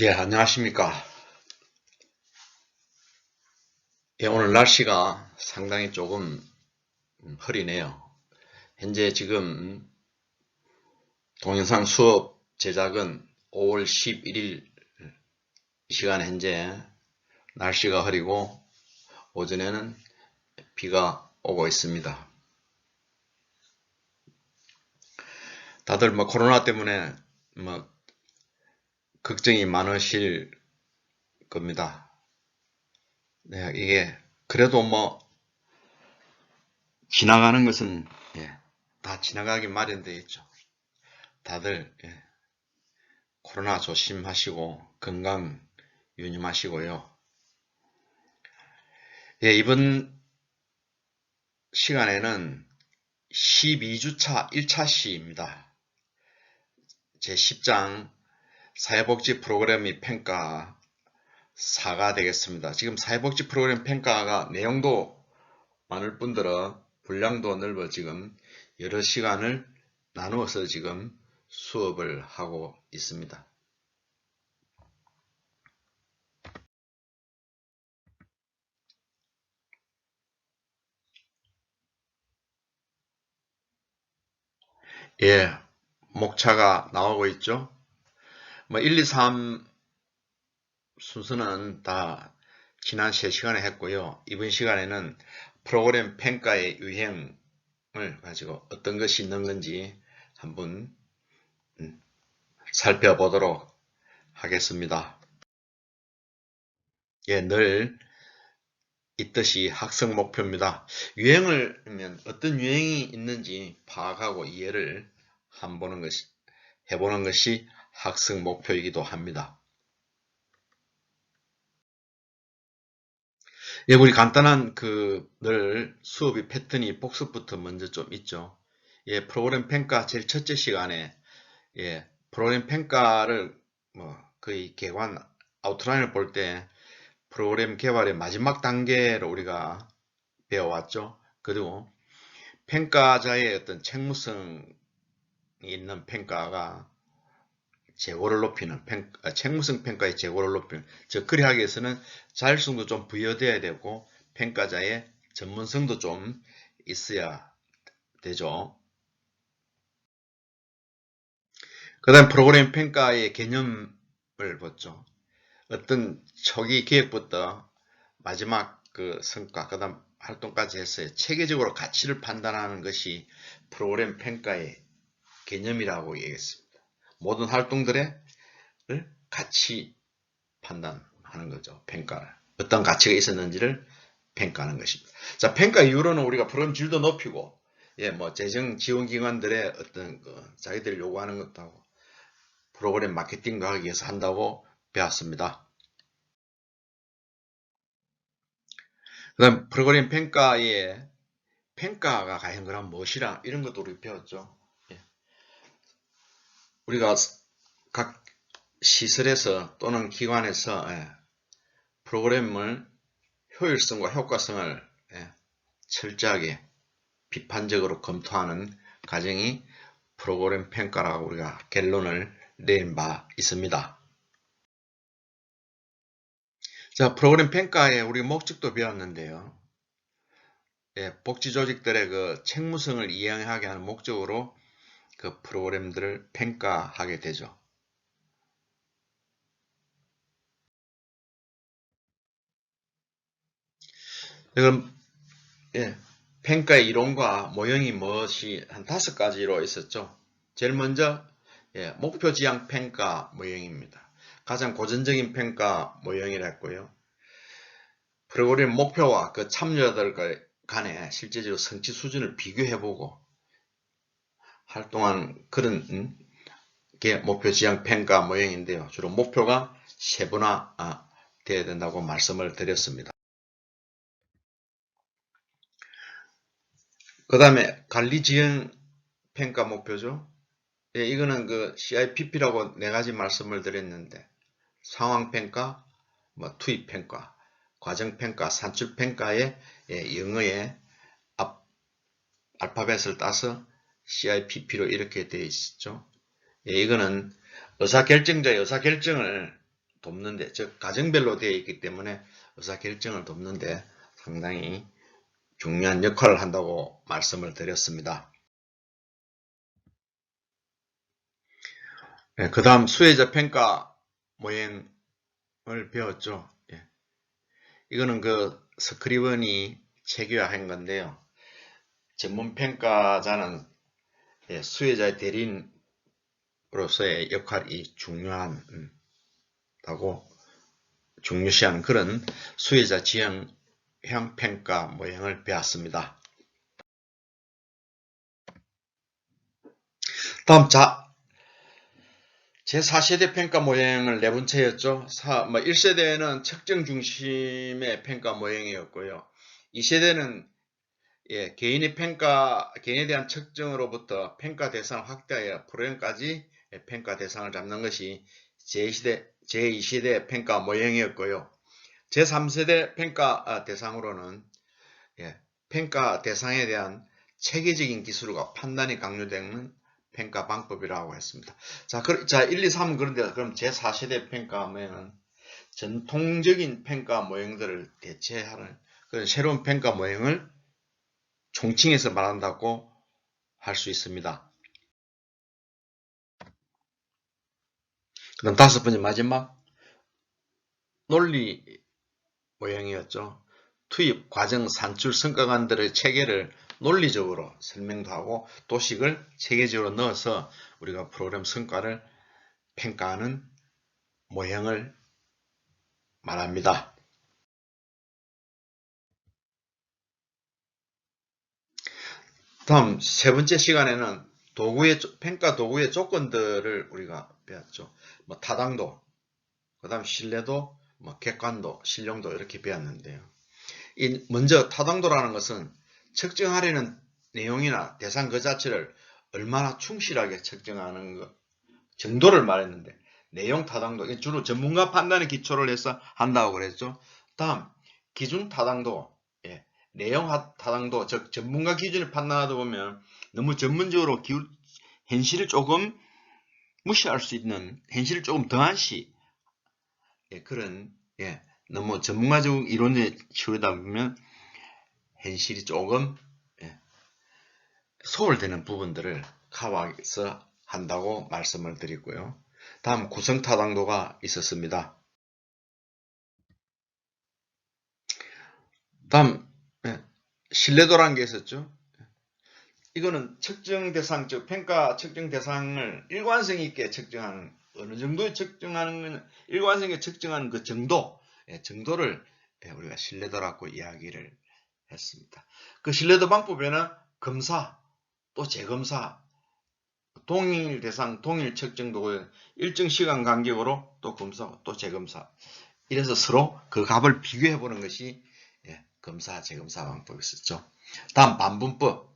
예, 안녕하십니까. 예, 오늘 날씨가 상당히 조금 흐리네요. 현재 지금 동영상 수업 제작은 5월 11일 시간 현재 날씨가 흐리고 오전에는 비가 오고 있습니다. 다들 코로나 때문에 걱정이 많으실 겁니다. 네, 이게 그래도 지나가는 것은 다 지나가기 마련되어 있죠. 다들 코로나 조심하시고 건강 유념하시고요. 예, 이번 시간에는 12주차 1차 시입니다. 제10장 사회복지 프로그램 및 평가 4가 되겠습니다. 지금 사회복지 프로그램 평가가 내용도 많을 뿐더러 분량도 넓어 지금 여러 시간을 나누어서 지금 수업을 하고 있습니다. 예, 목차가 나오고 있죠. 1, 2, 3 순서는 다 지난 3시간에 했고요. 이번 시간에는 프로그램 평가의 유형을 가지고 어떤 것이 있는 건지 한번 살펴보도록 하겠습니다. 예, 늘 있듯이 학습 목표입니다. 유형을 하면 어떤 유형이 있는지 파악하고 이해를 해보는 것이 학습 목표이기도 합니다. 예, 우리 간단한 늘 수업의 패턴이 복습부터 먼저 좀 있죠. 예, 프로그램 평가 제일 첫째 시간에 프로그램 평가를 거의 개관 아웃라인을 볼 때 프로그램 개발의 마지막 단계로 우리가 배워왔죠. 그리고 평가자의 어떤 책무성이 있는 평가가 재고를 높이는 책무성 평가의 재고를 높이는 즉 그리 하기 위해서는 자율성도 좀 부여되어야 되고 평가자의 전문성도 좀 있어야 되죠. 그 다음 프로그램 평가의 개념을 보죠. 어떤 초기 기획부터 마지막 성과, 그 다음 활동까지 했어요. 체계적으로 가치를 판단하는 것이 프로그램 평가의 개념이라고 얘기했습니다. 모든 활동들의 가치 판단하는 거죠. 평가를. 어떤 가치가 있었는지를 평가하는 것입니다. 자, 평가 이후로는 우리가 프로그램 질도 높이고, 재정 지원 기관들의 어떤 자기들 요구하는 것도 하고, 프로그램 마케팅도 하기 위해서 한다고 배웠습니다. 그 다음 프로그램 평가의 평가가 과연 그럼 무엇이라 이런 것도 우리 배웠죠. 우리가 각 시설에서 또는 기관에서 프로그램을 효율성과 효과성을 철저하게 비판적으로 검토하는 과정이 프로그램 평가라고 우리가 결론을 낸 바 있습니다. 자, 프로그램 평가의 우리 목적도 배웠는데요. 복지 조직들의 책무성을 이행하게 하는 목적으로 그 프로그램들을 평가하게 되죠. 그럼 평가의 이론과 모형이 무엇이 한 5가지로 있었죠. 제일 먼저 목표 지향 평가 모형입니다. 가장 고전적인 평가 모형이라 했고요. 프로그램 목표와 그 참여자들 간의 실제적으로 성취 수준을 비교해보고 활동한 그런 게 목표 지향 평가 모형인데요. 주로 목표가 세분화 되어야 된다고 말씀을 드렸습니다. 그 다음에 관리 지형 평가 목표죠. 이거는 CIPP라고 4가지 말씀을 드렸는데 상황 평가, 투입 평가, 과정 평가, 산출 평가의 영어의 알파벳을 따서 CIPP로 이렇게 되어 있죠. 이거는 의사결정자의 의사결정을 돕는데, 즉 가정별로 되어 있기 때문에 의사결정을 돕는데 상당히 중요한 역할을 한다고 말씀을 드렸습니다. 네, 그 다음 수혜자 평가 모형을 배웠죠. 예. 이거는 그 스크리번이 체계화한 건데요. 전문평가자는 수혜자의 대리인으로서의 역할이 중요하다고 중요시하는 그런 수혜자 지향형 평가 모형을 배웠습니다. 다음 제4세대 평가 모형을 네 번째였죠. 1세대는 측정 중심의 평가 모형이었고요. 2세대는 개인에 대한 측정으로부터 평가 대상을 확대하여 프로그램까지 평가 대상을 잡는 것이 제2세대 평가 모형이었고요. 제3세대 평가 대상으로는 평가 대상에 대한 체계적인 기술과 판단이 강조되는 평가 방법이라고 했습니다. 자, 1, 2, 3 그런데 그럼 제4세대 평가 모형은 전통적인 평가 모형들을 대체하는 그런 새로운 평가 모형을 총칭해서 말한다고 할 수 있습니다. 그럼 다섯 번째 마지막 논리 모형이었죠. 투입, 과정, 산출, 성과관들의 체계를 논리적으로 설명도 하고 도식을 체계적으로 넣어서 우리가 프로그램 성과를 평가하는 모형을 말합니다. 다음 세 번째 시간에는 평가 도구의 조건들을 우리가 배웠죠. 타당도, 그 다음 신뢰도, 객관도, 신용도 이렇게 배웠는데요. 먼저 타당도라는 것은 측정하려는 내용이나 대상 그 자체를 얼마나 충실하게 측정하는 것 정도를 말했는데, 내용 타당도 주로 전문가 판단에 기초를 해서 한다고 그랬죠. 다음 기준 타당도, 내용 타당도, 즉 전문가 기준을 판단하다 보면 너무 전문적으로 현실을 조금 무시할 수 있는, 현실을 조금 더한 시, 그런 너무 전문가적 이론에 치우다 보면 현실이 조금 소홀되는 부분들을 커버해서 한다고 말씀을 드리고요. 다음 구성타당도가 있었습니다. 다음 신뢰도라는 게 있었죠. 이거는 측정 대상, 즉 평가 측정 대상을 일관성 있게 측정하는, 어느 정도 측정하는, 일관성 있게 측정하는 그 정도를 우리가 신뢰도라고 이야기를 했습니다. 그 신뢰도 방법에는 검사, 또 재검사, 동일 대상, 동일 측정 도구, 일정 시간 간격으로 또 검사, 또 재검사, 이래서 서로 그 값을 비교해 보는 것이 검사, 재검사 방법이었죠. 다음 반분법.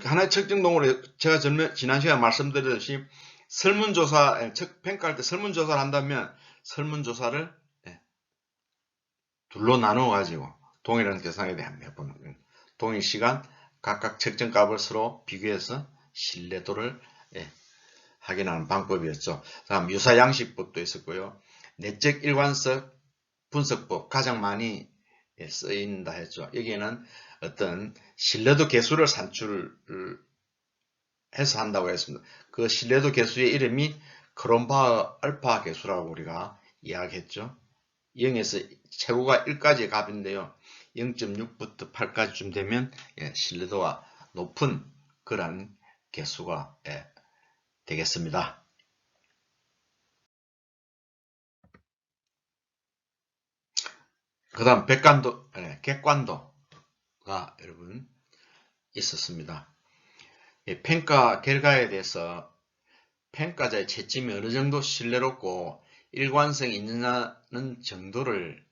하나의 측정 도구로 제가 지난 시간에 말씀드렸듯이 설문조사, 평가할 때 설문조사를 한다면 설문조사를 둘로 나누어 가지고 동일한 대상에 대한 해보는, 동일 시간 각각 측정값을 서로 비교해서 신뢰도를 확인하는 방법이었죠. 다음 유사양식법도 있었고요. 내적 일관성 분석법, 가장 많이 쓰인다 했죠. 여기에는 어떤 신뢰도 계수를 산출해서 한다고 했습니다. 그 신뢰도 계수의 이름이 크롬바흐 알파 계수라고 우리가 이야기했죠. 0에서 최고가 1까지의 값인데요. 0.6부터 8까지쯤 되면 신뢰도가 높은 그런 개수가 되겠습니다. 그 다음 객관도가 여러분 있었습니다. 평가 결과에 대해서 평가자의 채점이 어느 정도 신뢰롭고 일관성이 있느냐는 정도를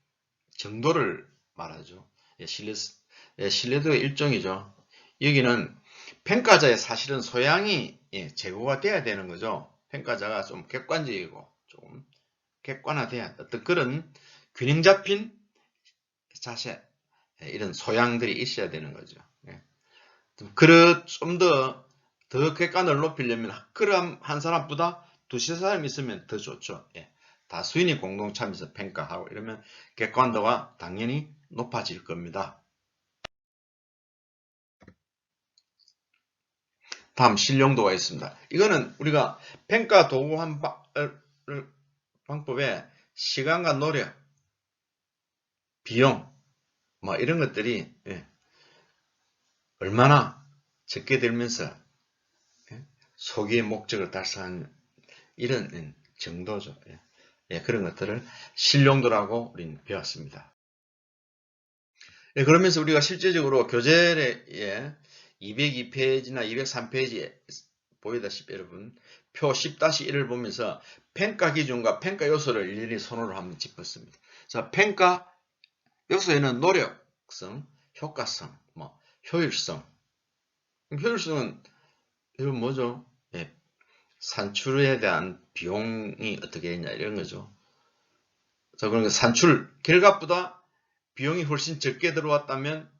말하죠. 신뢰도의 일종이죠. 여기는 평가자의 사실은 소양이 제고가 돼야 되는 거죠. 평가자가 좀 객관적이고 좀 객관화돼야 어떤 그런 균형 잡힌 자세, 이런 소양들이 있어야 되는 거죠. 좀 더 객관을 높이려면 그럼 한 사람보다 두세 사람 있으면 더 좋죠. 다수인이 공동 참여해서 평가하고 이러면 객관도가 당연히 높아질 겁니다. 다음 신용도가 있습니다. 이거는 우리가 평가 도구한 방법에 시간과 노력, 비용 뭐 이런 것들이 얼마나 적게 들면서 소기의 목적을 달성하는 이런 정도죠. 그런 것들을 신용도라고 우리는 배웠습니다. 그러면서 우리가 실제적으로 교재에 202페이지나 203페이지에 보이다시피 여러분 표 10-1을 보면서 평가 기준과 평가 요소를 일일이 손으로 한번 짚었습니다. 자, 평가 요소에는 노력성, 효과성, 효율성. 효율성은 여러분 뭐죠? 산출에 대한 비용이 어떻게 했냐 이런 거죠. 자, 그러니까 산출 결과보다 비용이 훨씬 적게 들어왔다면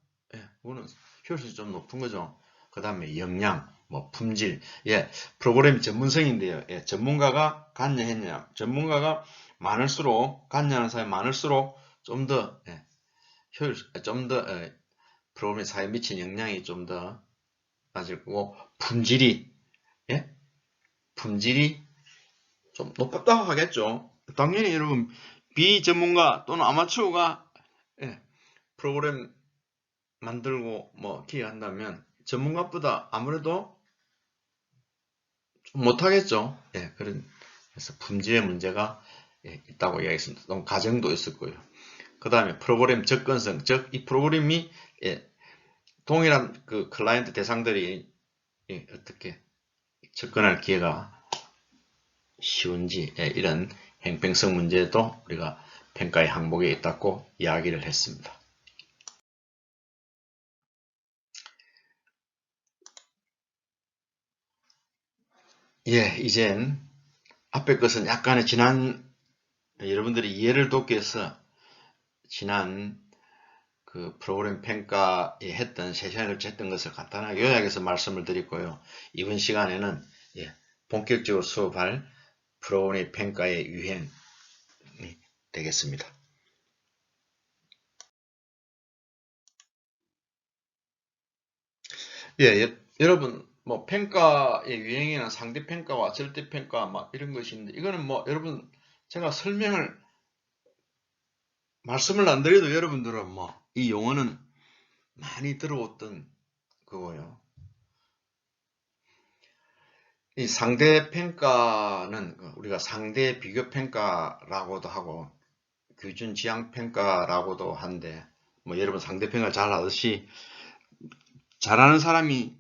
그거는 효율성이 좀 높은 거죠. 그 다음에 역량, 품질, 프로그램 전문성인데요. 전문가가 관여했냐, 전문가가 많을수록 관여하는 사람이 많을수록 좀 더 프로그램 사회에 미친 영향이 좀 더 낮을 거고 품질이 좀 높다고 하겠죠. 당연히 여러분 비전문가 또는 아마추어가 프로그램 만들고 기획한다면 전문가보다 아무래도 좀 못하겠죠. 그래서 품질의 문제가 있다고 이야기했습니다. 너무 가정도 있을 거예요. 그 다음에 프로그램 접근성, 즉 이 프로그램이 동일한 그 클라이언트 대상들이 어떻게 접근할 기회가 쉬운지 이런 형평성 문제도 우리가 평가의 항목에 있다고 이야기를 했습니다. 이젠 앞에 것은 약간의 여러분들이 이해를 돕기 위해서 지난 그 프로그램 평가에 했던 세션을 했던 것을 간단하게 요약해서 말씀을 드리고요. 이번 시간에는 본격적으로 수업할 프로그램 평가의 유행이 되겠습니다. 여러분 평가의 유행에는 상대평가와 절대평가 이런 것이 있는데 이거는 여러분 제가 말씀을 안 드려도 여러분들은 이 용어는 많이 들어왔던 그거예요. 이 상대평가는 우리가 상대 비교평가라고도 하고 기준 지향평가라고도 하는데 여러분 상대평가 잘 아듯이 잘하는 사람이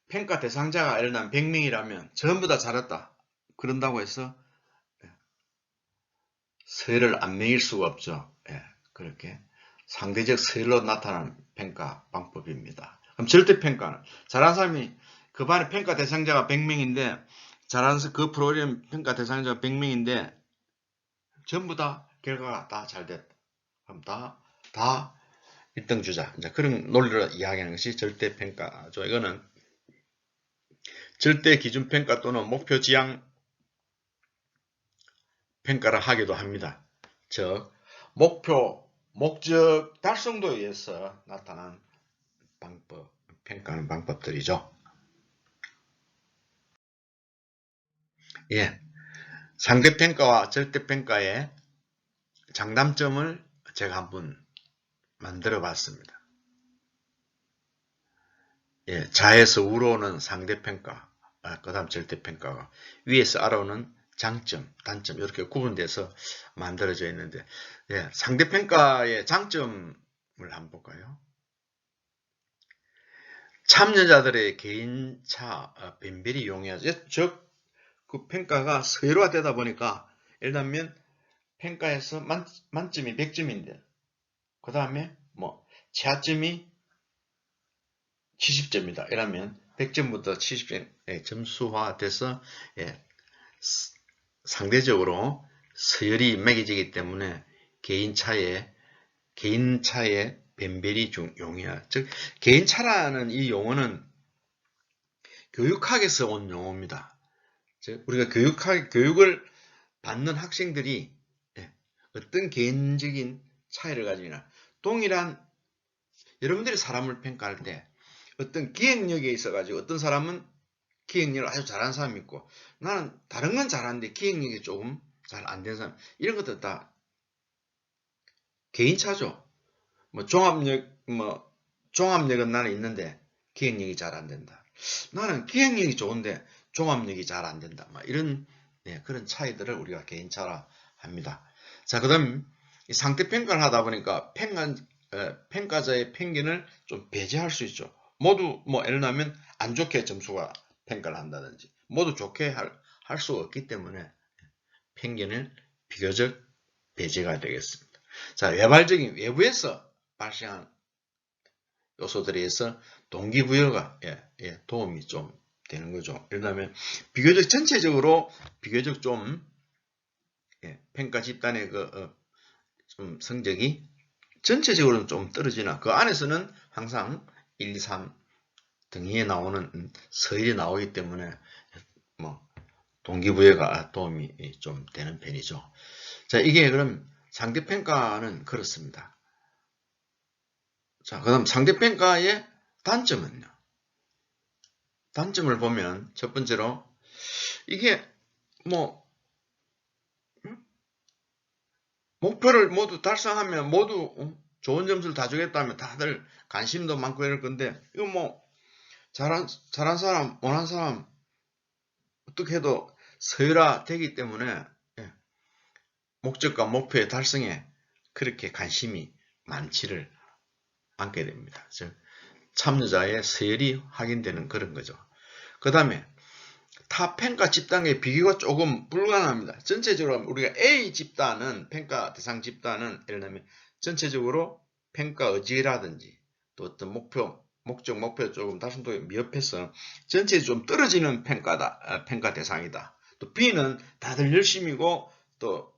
평가 대상자가 예를 들면 100명이라면 전부 다 잘했다 그런다고 해서 서열을 안 매길 수가 없죠. 그렇게 상대적 서열로 나타나는 평가 방법입니다. 그럼 절대평가는 잘하는 사람이 그 반의 평가 대상자가 100명인데 잘하는 그 프로그램 평가 대상자가 100명인데 전부 다 결과가 다 잘 됐다. 그럼 다 1등 주자. 이제 그런 논리를 이야기하는 것이 절대평가죠. 이거는 절대 기준평가 또는 목표 지향 평가를 하기도 합니다. 즉 목적 달성도에 의해서 나타난 평가하는 방법들이죠. 상대평가와 절대평가의 장단점을 제가 한번 만들어 봤습니다. 좌에서 우로 오는 상대평가, 그 다음 절대평가가 위에서 아래오는 장점, 단점 이렇게 구분돼서 만들어져 있는데 상대평가의 장점을 한번 볼까요? 참여자들의 개인차 변별이 용이하죠. 즉 그 평가가 서열화되다 보니까 예를 들면 평가에서 만점이 100점인데 그 다음에 최하점이 70점이다. 이러면 100점부터 70점 점수화돼서 상대적으로 서열이 매겨지기 때문에 개인차의 변별이 용이하다. 즉 개인차라는 이 용어는 교육학에서 온 용어입니다. 즉 우리가 교육을 받는 학생들이 어떤 개인적인 차이를 가지냐. 동일한 여러분들이 사람을 평가할 때 어떤 기억력에 있어가지고 어떤 사람은 기억력을 아주 잘하는 사람이 있고 나는 다른 건 잘하는데 기억력이 조금 잘 안 되는 사람 이런 것들 다 개인차죠. 종합력은 나는 있는데 기억력이 잘 안 된다. 나는 기억력이 좋은데 종합력이 잘 안 된다. 이런 그런 차이들을 우리가 개인차라 합니다. 자, 그다음 상대평가를 하다 보니까 평가자의 편견을 좀 배제할 수 있죠. 모두 예를 들면 안 좋게 점수가 평가를 한다든지 모두 좋게 할 수 없기 때문에 편견을 비교적 배제가 되겠습니다. 자, 외부에서 발생한 요소들에 의해서 동기부여가 도움이 좀 되는 거죠. 예를 들면 전체적으로 비교적 좀 평가 집단의 좀 성적이 전체적으로는 좀 떨어지나 그 안에서는 항상 1, 2, 3 등위에 나오는 서열이 나오기 때문에 동기부여가 도움이 좀 되는 편이죠. 자, 이게 그럼 상대평가는 그렇습니다. 자, 그다음 상대평가의 단점은요. 단점을 보면 첫 번째로 이게 목표를 모두 달성하면 모두 좋은 점수를 다 주겠다면 다들 관심도 많고 이럴 건데 이거 잘한 사람 못한 사람 어떻게 해도 서열화되기 때문에 목적과 목표의 달성에 그렇게 관심이 많지를 않게 됩니다. 즉 참여자의 서열이 확인되는 그런 거죠. 그 다음에 타 평가 집단의 비교가 조금 불가능합니다. 전체적으로 우리가 A 집단은 평가 대상 집단은 예를 들면 전체적으로 평가 의지라든지 또 어떤 목적 목표 조금 달성도에 미흡해서 전체적으로 좀 떨어지는 평가 대상이다. 또 B는 다들 열심이고 또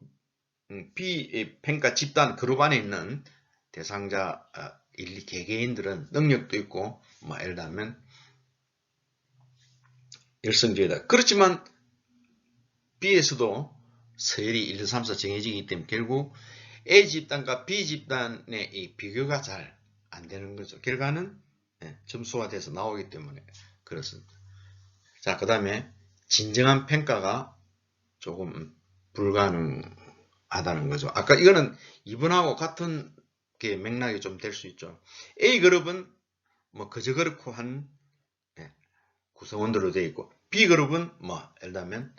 B 평가 집단 그룹 안에 있는 대상자 개개인들은 능력도 있고 예를 들면 열성적이다. 그렇지만 B에서도 서열이 1, 2, 3, 4 정해지기 때문에 결국 A 집단과 B 집단의 이 비교가 잘 안 되는 거죠. 결과는 점수화돼서 나오기 때문에 그렇습니다. 자, 그 다음에 진정한 평가가 조금 불가능하다는 거죠. 아까 이거는 2번하고 같은 게 맥락이 좀 될 수 있죠. A 그룹은 그저 그렇고 한 구성원들로 되어 있고 B 그룹은 예를 들면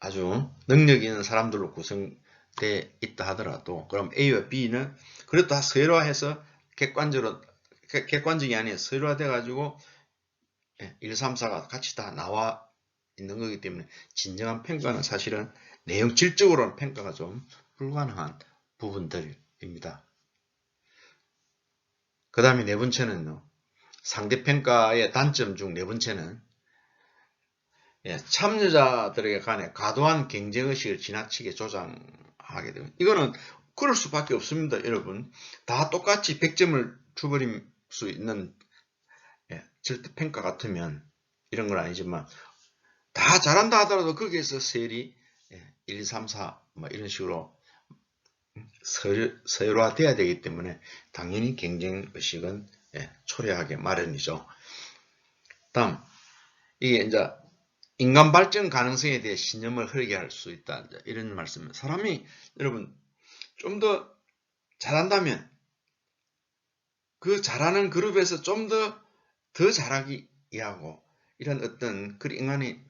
아주 능력 있는 사람들로 구성되어 있다 하더라도 그럼 A와 B는 그래도 다 서열화해서 객관적이 아니라 서열화돼 가지고 1, 3, 4가 같이 다 나와 있는 거기 때문에 진정한 평가는 사실은 내용 질적으로는 평가가 좀 불가능한 부분들입니다. 그 다음에 네 번째는요. 상대평가의 단점 중 네 번째는 참여자들에게 간에 과도한 경쟁의식을 지나치게 조장하게 됩니다. 이거는 그럴 수밖에 없습니다. 여러분 다 똑같이 100점을 줘버릴 수 있는 절대평가 같으면 이런 건 아니지만 다 잘한다 하더라도 거기에서 서열이 1, 2, 3, 4 이런 식으로 서열화돼야 되기 때문에 당연히 경쟁의식은 초래하게 마련이죠. 다음 이게 이제 인간 발전 가능성에 대해 신념을 흐리게 할 수 있다. 이런 말씀. 사람이 여러분 좀 더 잘한다면 그 잘하는 그룹에서 좀 더 잘하기 위하고 이런 어떤 그 인간이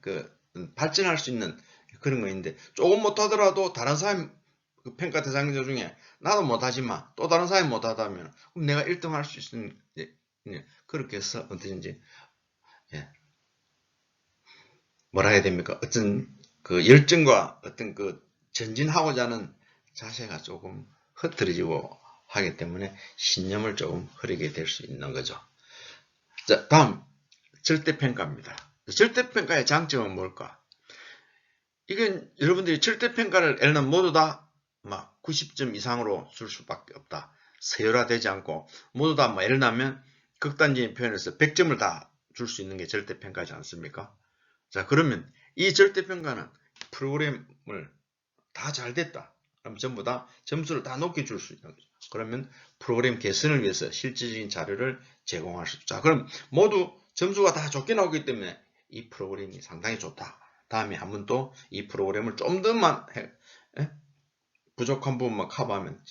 발전할 수 있는 그런 거 있는데 조금 못하더라도 다른 사람 그 평가 대상자 중에 나도 못하지만 또 다른 사람이 못하다면 그럼 내가 1등 할 수 있는 그렇게 해서 언제든지 뭐라 해야 됩니까? 어떤 그 열정과 어떤 그 전진하고자 하는 자세가 조금 흐트러지고 하기 때문에 신념을 조금 흐리게 될 수 있는 거죠. 자, 다음 절대평가입니다. 절대평가의 장점은 뭘까? 이건 여러분들이 절대평가를 예를 들면 모두 다 90점 이상으로 줄 수밖에 없다. 서열화되지 않고 모두 다 예를 들면 극단적인 표현에서 100점을 다 줄 수 있는 게 절대평가지 않습니까? 자, 그러면 이 절대평가는 프로그램을 다 잘 됐다. 그럼 전부 다 점수를 다 높게 줄 수 있는 거죠. 그러면 프로그램 개선을 위해서 실질적인 자료를 제공할 수 있죠. 자, 그럼 모두 점수가 다 좋게 나오기 때문에 이 프로그램이 상당히 좋다. 다음에 한번 또 이 프로그램을 좀 더만 부족한 부분만 커버하면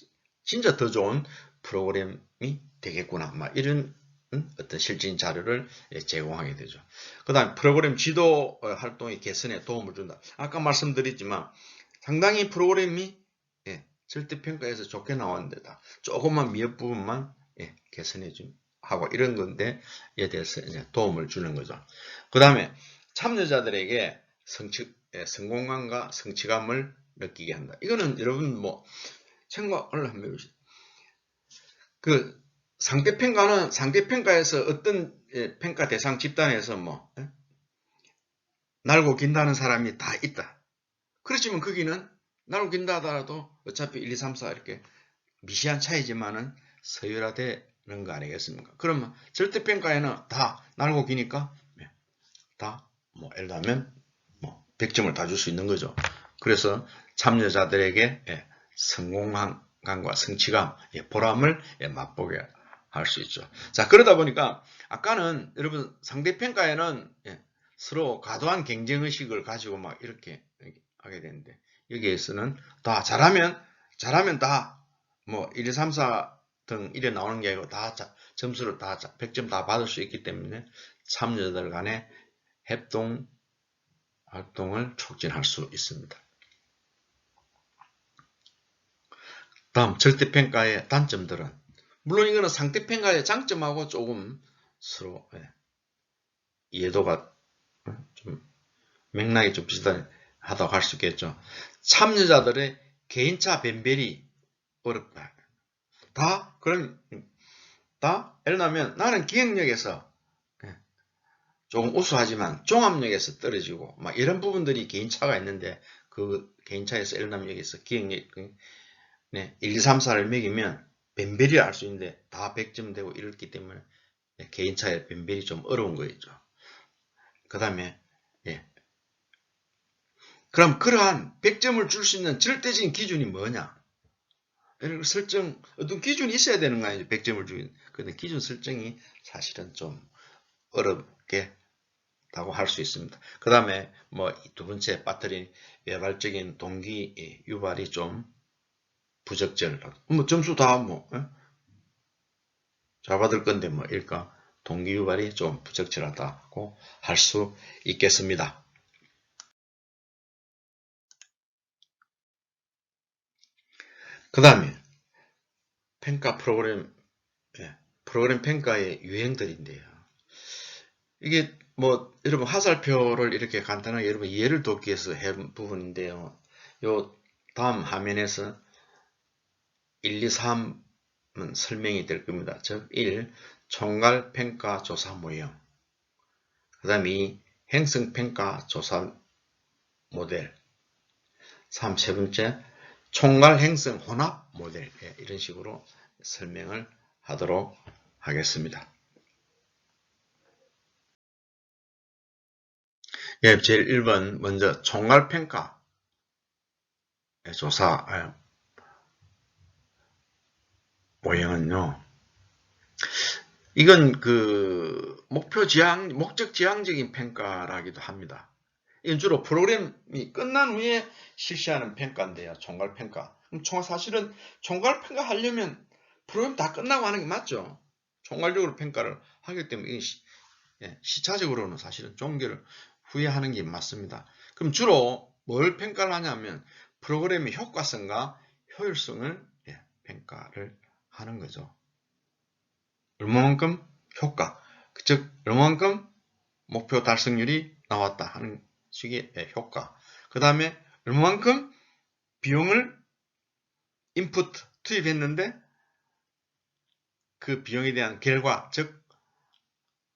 진짜 더 좋은 프로그램이 되겠구나. 막 이런 어떤 실질적인 자료를 제공하게 되죠. 그 다음 프로그램 지도 활동의 개선에 도움을 준다. 아까 말씀드렸지만 상당히 프로그램이 절대평가에서 좋게 나왔는데다 조금만 미흡 부분만 개선해 준 하고 이런 건데 에 대해서 이제 도움을 주는 거죠. 그 다음에 참여자들에게 성공감과 성취감을 느끼게 한다. 이거는 여러분 뭐 생각을 한번 해보시죠. 그 상대평가는 상대평가에서 어떤 평가 대상 집단에서 뭐 날고 긴다는 사람이 다 있다. 그렇지만 거기는 날고 긴다 하더라도 어차피 1, 2, 3, 4 이렇게 미시한 차이지만은 서열화되는 거 아니겠습니까? 그러면 절대평가에는 다 날고 기니까 다 뭐 예를 들면 뭐 100점을 다 줄 수 있는 거죠. 그래서 참여자들에게 성공감과 성취감, 보람을 맛보게 할 수 있죠. 자, 그러다 보니까 아까는 여러분 상대평가에는 서로 과도한 경쟁의식을 가지고 막 이렇게 하게 되는데 여기에서는 다 잘하면 다 뭐 1, 2, 3, 4 등 이래 나오는 게 아니고 다 점수를 다 100점 다 받을 수 있기 때문에 참여자들 간의 협동 활동을 촉진할 수 있습니다. 다음 절대평가의 단점들은 물론 이거는 상대평가의 장점하고 조금 서로 이해도가 좀 맥락이 좀 비슷하다고 할 수 있겠죠. 참여자들의 개인차 변별이 어렵다. 예를 들면 나는 기억력에서 조금 우수하지만 종합력에서 떨어지고 막 이런 부분들이 개인차가 있는데 그 개인차에서 예를 들면 여기서 기억력 1, 2, 3, 4를 매기면 변별이 알 수 있는데 다 100점 되고 이렇기 때문에 개인차의 변별이 좀 어려운 거죠. 그 다음에 그럼 그러한 100점을 줄 수 있는 절대적인 기준이 뭐냐? 어떤 기준이 있어야 되는 거 아니죠? 100점을 주긴. 근데 기준 설정이 사실은 좀 어렵게 다고 할 수 있습니다. 그 다음에 뭐 두 번째 빠뜨린 외발적인 동기 유발이 좀 부적절하다. 뭐 점수 다 뭐 잘 받을 건데 뭐 일까 동기 유발이 좀 부적절하다고 할 수 있겠습니다. 그 다음에 평가 프로그램 평가의 유형들인데요. 이게 뭐 여러분 화살표를 이렇게 간단하게 여러분 이해를 돕기 위해서 한 부분인데요. 요 다음 화면에서 1, 2, 3은 설명이 될 겁니다. 즉 1. 총괄 평가 조사 모형. 그 다음에 2. 행성 평가 조사 모델. 3. 세 번째 총괄 행성 혼합 모델. 이런 식으로 설명을 하도록 하겠습니다. 제일 1번 먼저 총괄 평가 조사 모형은요. 이건 그 목적 지향적인 평가라기도 합니다. 이건 주로 프로그램이 끝난 후에 실시하는 평가인데요. 총괄 평가. 그럼 사실은 총괄 평가 하려면 프로그램 다 끝나고 하는 게 맞죠. 총괄적으로 평가를 하기 때문에 시차적으로는 사실은 종결을 후에 하는 게 맞습니다. 그럼 주로 뭘 평가를 하냐면 프로그램의 효과성과 효율성을 평가를 하는 거죠. 얼마만큼 효과, 즉 얼마만큼 목표 달성률이 나왔다 하는 식의 효과. 그 다음에 얼마만큼 비용을 인풋 투입했는데 그 비용에 대한 결과, 즉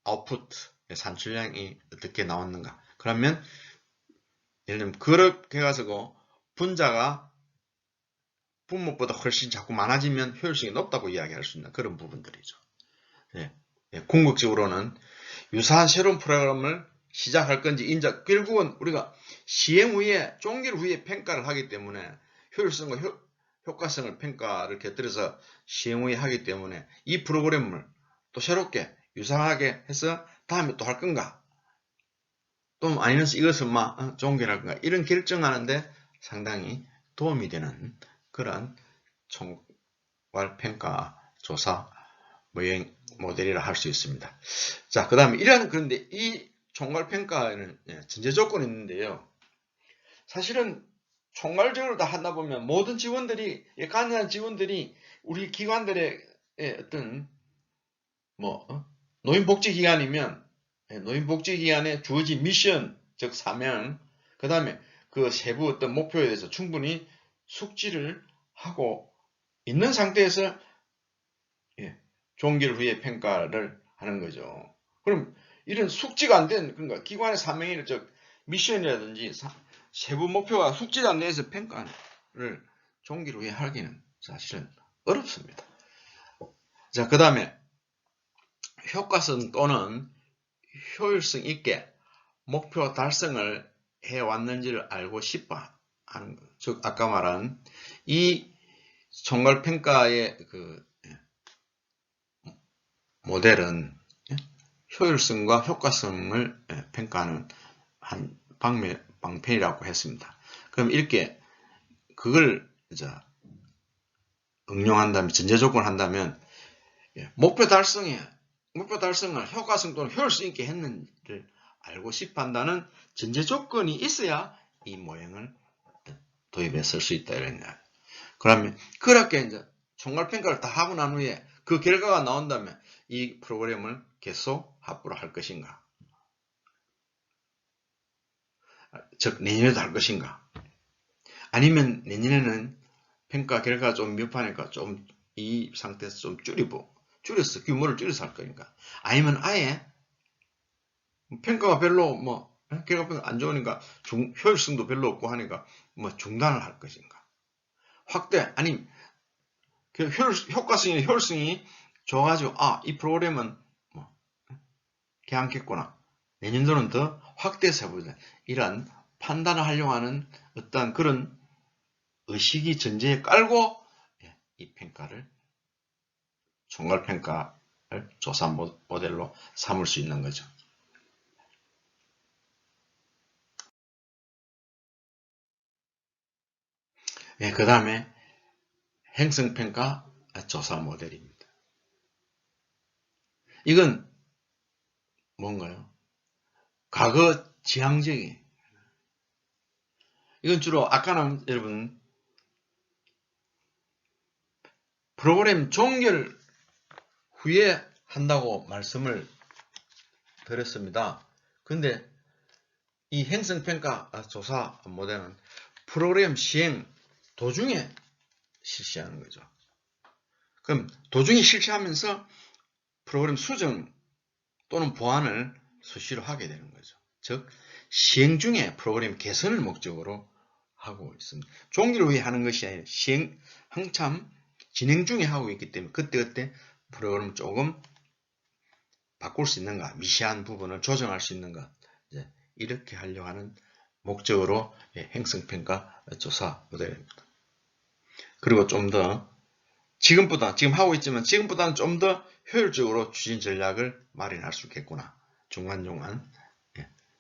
아웃풋 산출량이 어떻게 나왔는가. 그러면 예를 들면 그렇게 해가지고 분자가 분모보다 훨씬 자꾸 많아지면 효율성이 높다고 이야기할 수 있는 그런 부분들이죠. 궁극적으로는 유사한 새로운 프로그램을 시작할 건지 인자 결국은 우리가 시행 후에 종결 후에 평가를 하기 때문에 효율성과 효과성을 평가를 곁들여서 시행 후에 하기 때문에 이 프로그램을 또 새롭게 유사하게 해서 다음에 또 할 건가 또 아니면 이것을 막 종결할 건가 이런 결정하는데 상당히 도움이 되는 그런 총괄 평가 조사 모형 모델이라 할 수 있습니다. 자, 그 다음에 그런데 이 총괄 평가에는 전제 조건이 있는데요. 사실은 총괄적으로 다 하다 보면 모든 직원들이 관여한 직원들이 우리 기관들의 어떤 노인복지기관이면 노인복지기관에 주어진 미션 즉 사명 그 다음에 그 세부 어떤 목표에 대해서 충분히 숙지를 하고 있는 상태에서 종결 후에 평가를 하는 거죠. 그럼 이런 숙지가 안 된 그러니까 기관의 사명이나 즉 미션이라든지 세부 목표가 숙지가 안 돼서 평가를 종결 후에 하기는 사실은 어렵습니다. 자, 그 다음에 효과성 또는 효율성 있게 목표 달성을 해왔는지를 알고 싶어 하는 것. 즉 아까 말한 이 총괄평가의 그 모델은 효율성과 효과성을 평가하는 한 방편이라고 했습니다. 그럼 이렇게 그걸 응용한다면 전제 조건을 한다면 목표 달성을 효과성 또는 효율성 있게 했는지를 알고 싶어 한다는 전제 조건이 있어야 이 모형을 도입해 쓸 수 있다 이런 거예요. 그러면 그렇게 이제 총괄평가를 다 하고 난 후에 그 결과가 나온다면 이 프로그램을 계속 합부로 할 것인가? 즉 내년에도 할 것인가? 아니면 내년에는 평가 결과가 좀 미흡하니까 좀 이 상태에서 좀 줄여서 규모를 줄여서 할 거니까. 아니면 아예 평가가 별로 결과가 안 좋으니까 효율성도 별로 없고 하니까 중단을 할 것인가. 확대 아니면 효과성이나 효율성이 좋아가지고 이 프로그램은 괜찮겠구나. 내년도는 더 확대해서 해보자. 이런 판단을 하려고 하는 어떤 그런 의식이 전제에 깔고 이 평가를 총괄평가를 조사 모델로 삼을 수 있는 거죠. 그 다음에 행성평가 조사 모델입니다. 이건 뭔가요? 과거 지향적인 이건 주로 아까는 여러분 프로그램 종결 후에 한다고 말씀을 드렸습니다. 근데 이 행성평가 조사 모델은 프로그램 시행 도중에 실시하는 거죠. 그럼 도중에 실시하면서 프로그램 수정 또는 보완을 수시로 하게 되는 거죠. 즉 시행 중에 프로그램 개선을 목적으로 하고 있습니다. 종결 후에 하는 것이 아니라 한참 진행 중에 하고 있기 때문에 그때그때 프로그램 조금 바꿀 수 있는가, 미세한 부분을 조정할 수 있는가, 이렇게 하려고 하는 목적으로 행성평가 조사 모델입니다. 그리고 좀 더 지금 하고 있지만 지금보다는 좀 더 효율적으로 추진 전략을 마련할 수 있겠구나. 중간중간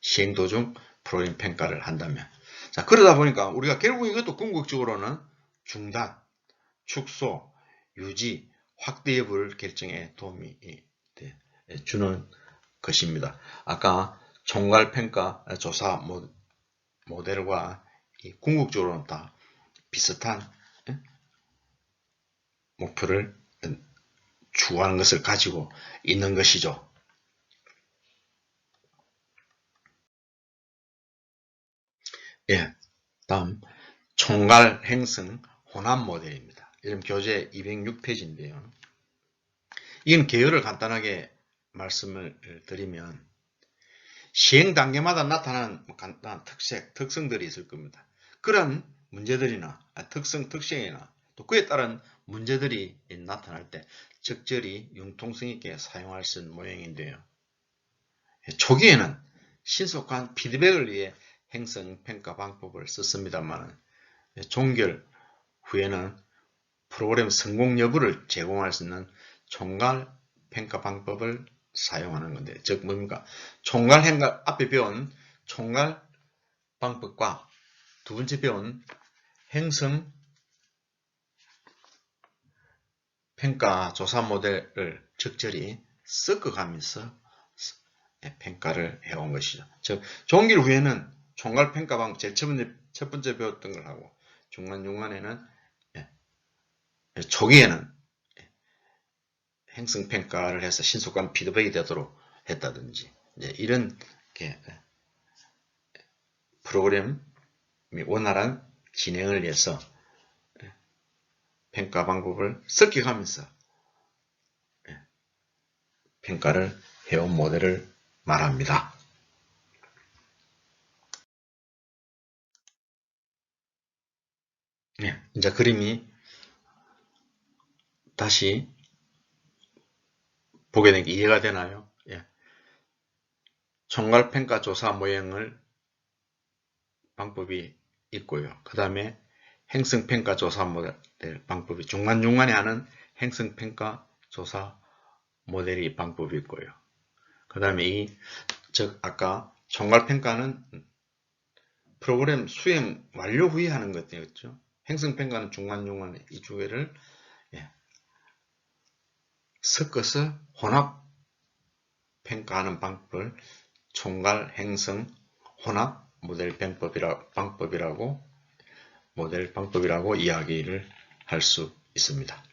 시행 도중 프로그램 평가를 한다면. 자, 그러다 보니까 우리가 결국 이것도 궁극적으로는 중단, 축소, 유지, 확대 여부를 결정에 도움이 주는 것입니다. 아까 총괄평가 조사 모델과 궁극적으로는 다 비슷한 목표를 추구하는 것을 가지고 있는 것이죠. 다음 총괄 행성 혼합 모델입니다. 이름 교재 206페이지인데요. 이건 개요를 간단하게 말씀을 드리면 시행 단계마다 나타나는 간단한 특성들이 있을 겁니다. 그런 문제들이나 특성이나 또 그에 따른 문제들이 나타날 때 적절히 융통성 있게 사용할 수 있는 모형인데요. 초기에는 신속한 피드백을 위해 행성평가 방법을 썼습니다만 종결 후에는 프로그램 성공 여부를 제공할 수 있는 총괄평가 방법을 사용하는 건데, 즉 뭡니까? 총괄행각 앞에 배운 총괄 방법과 두 번째 배운 행성 평가 조사 모델을 적절히 섞어가면서 평가를 해온 것이죠. 즉 종길 후에는 총괄 평가 방법 제일 첫 번째 배웠던 걸 하고 중간중간에는 초기에는 행성 평가를 해서 신속한 피드백이 되도록 했다든지 이런 프로그램이 원활한 진행을 위해서 평가 방법을 섞여가면서 평가를 해온 모델을 말합니다. 이제 그림이 다시 보게 되니까 이해가 되나요? 총괄평가 조사 모형을 방법이 있고요. 그 다음에 행성평가 조사 모델 방법이 중간중간에 하는 행성평가 조사 모델이 방법이 있고요. 그 다음에 즉 아까 총괄평가는 프로그램 수행 완료 후에 하는 것이었죠. 행성평가는 중간중간에 이 두 개를 섞어서 혼합 평가하는 방법을 총괄 행성 혼합 모델 방법이라고 이야기를 할 수 있습니다.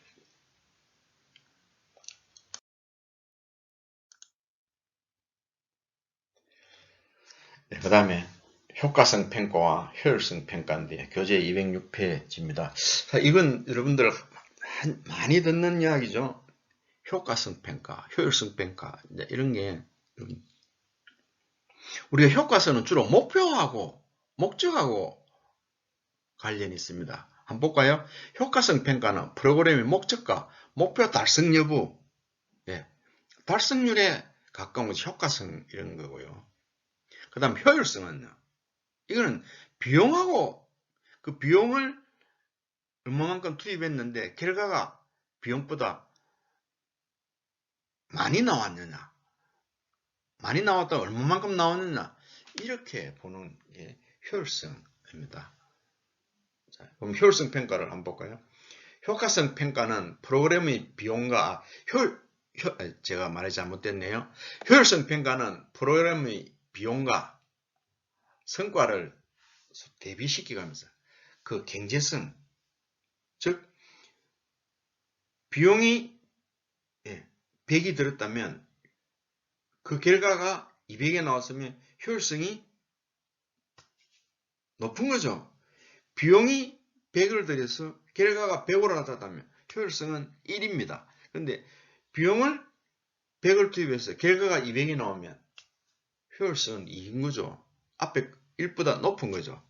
그 다음에 효과성 평가와 효율성 평가인데 교재 206페이지입니다. 이건 여러분들 많이 듣는 이야기죠. 효과성 평가, 효율성 평가 이런 게 우리가 효과성은 주로 목표하고 목적하고 관련이 있습니다. 한번 볼까요? 효과성 평가는 프로그램의 목적과 목표 달성 여부, 달성률에 가까운 것이 효과성 이런 거고요. 그 다음 효율성은요. 이거는 비용하고 그 비용을 얼마만큼 투입했는데 결과가 비용보다 많이 나왔느냐, 많이 나왔다 얼마만큼 나왔느냐 이렇게 보는 게 효율성입니다. 자, 그럼 효율성 평가를 한번 볼까요? 효과성 평가는 프로그램의 비용과 제가 말이 잘못됐네요. 효율성 평가는 프로그램의 비용과 성과를 대비시키면서 그 경제성, 즉 비용이 100이 들었다면 그 결과가 200에 나왔으면 효율성이 높은 거죠. 비용이 100을 들여서 결과가 100으로 나타났다면 효율성은 1입니다. 그런데 비용을 100을 투입해서 결과가 200이 나오면 효율성은 2인 거죠. 앞에 1보다 높은 거죠.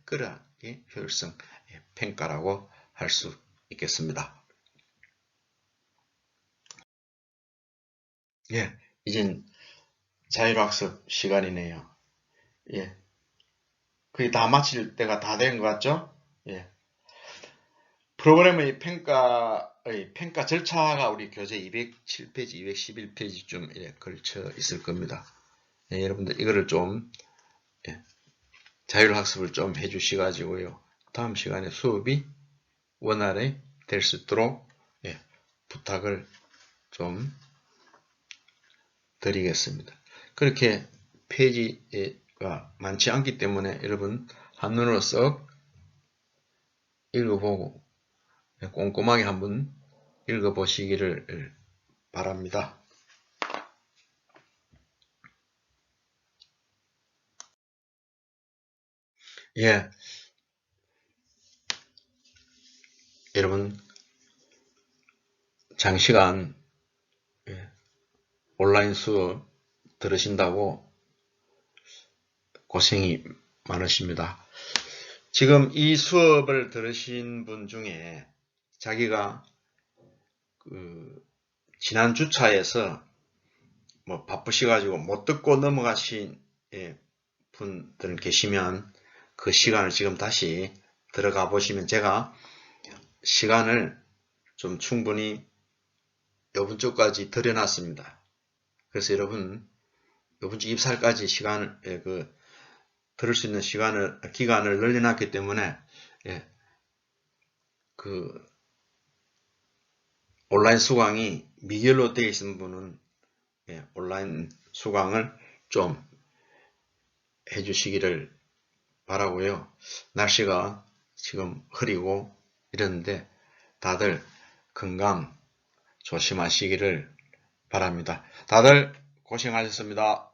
그래야 효율성 평가라고 할 수 있겠습니다. 이젠 자율학습 시간이네요. 거의 다 마칠 때가 다 된 것 같죠? 프로그램의 평가 절차가 우리 교재 207페이지, 211페이지쯤 걸쳐 있을 겁니다. 여러분들 이거를 좀 자율학습을 좀 해주시가지고요. 다음 시간에 수업이 원활히 될 수 있도록 부탁을 좀 드리겠습니다. 그렇게 페이지가 많지 않기 때문에 여러분 한눈으로 썩 읽어보고 꼼꼼하게 한번 읽어보시기를 바랍니다. 여러분 장시간 온라인 수업 들으신다고 고생이 많으십니다. 지금 이 수업을 들으신 분 중에 자기가 지난 주차에서 바쁘셔가지고 못 듣고 넘어가신 예, 분들 계시면 그 시간을 지금 다시 들어가 보시면 제가 시간을 좀 충분히 요번 주까지 들여놨습니다. 그래서 여러분 요번 주 입사까지 시간을 들을 수 있는 기간을 늘려놨기 때문에 예, 그 온라인 수강이 미결로 되어 있는 분은 예, 온라인 수강을 좀 해주시기를 바라고요. 날씨가 지금 흐리고 이러는데 다들 건강 조심하시기를 바랍니다. 다들 고생하셨습니다.